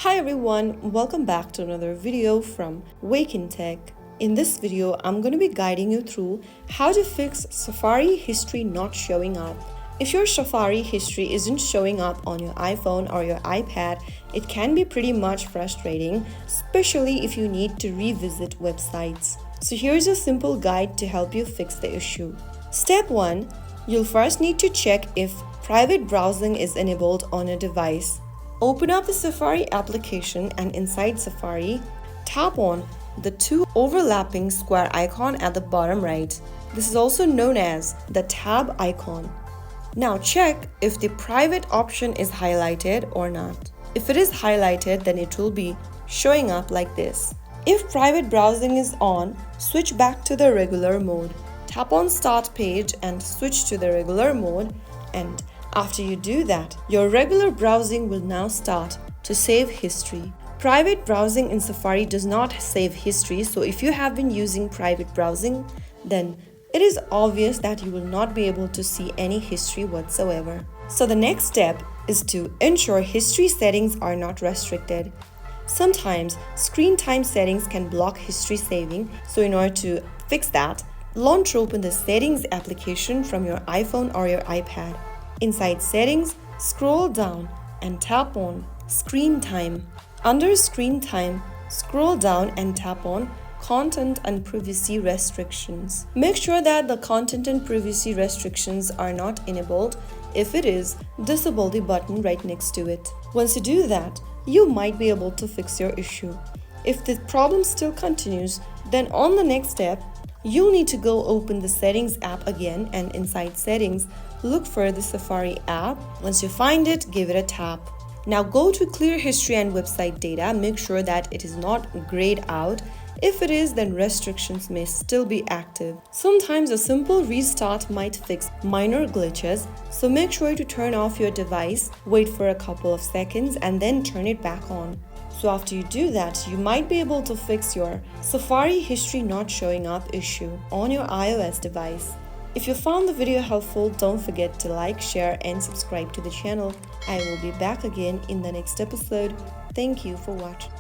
Hi everyone, welcome back to another video from Wake&Tech. In this video, I'm going to be guiding you through how to fix Safari history not showing up. If your Safari history isn't showing up on your iPhone or your iPad, it can be pretty much frustrating, especially if you need to revisit websites. So here's a simple guide to help you fix the issue. Step 1. You'll first need to check if private browsing is enabled on a device. Open up the Safari application and inside Safari, tap on the two overlapping square icon at the bottom right. This is also known as the tab icon. Now check if the private option is highlighted or not. If it is highlighted, then it will be showing up like this. If private browsing is on, switch back to the regular mode. Tap on Start Page and switch to the regular mode, and after you do that, your regular browsing will now start to save history. Private browsing in Safari does not save history, so if you have been using private browsing, then it is obvious that you will not be able to see any history whatsoever. So the next step is to ensure history settings are not restricted. Sometimes screen time settings can block history saving, so in order to fix that, launch open the Settings application from your iPhone or your iPad. Inside Settings, scroll down and tap on Screen Time. Under Screen Time, scroll down and tap on Content and Privacy Restrictions. Make sure that the content and privacy restrictions are not enabled. If it is, disable the button right next to it. Once you do that, you might be able to fix your issue. If the problem still continues, then on the next step, you'll need to go open the Settings app again, and inside Settings, look for the Safari app. Once you find it, give it a tap. Now go to Clear History and Website Data. Make sure that it is not grayed out. If it is, then restrictions may still be active. Sometimes a simple restart might fix minor glitches, so make sure to turn off your device, wait for a couple of seconds, and then turn it back on. So after you do that, you might be able to fix your Safari history not showing up issue on your iOS device. If you found the video helpful, don't forget to like, share, and subscribe to the channel. I will be back again in the next episode. Thank you for watching.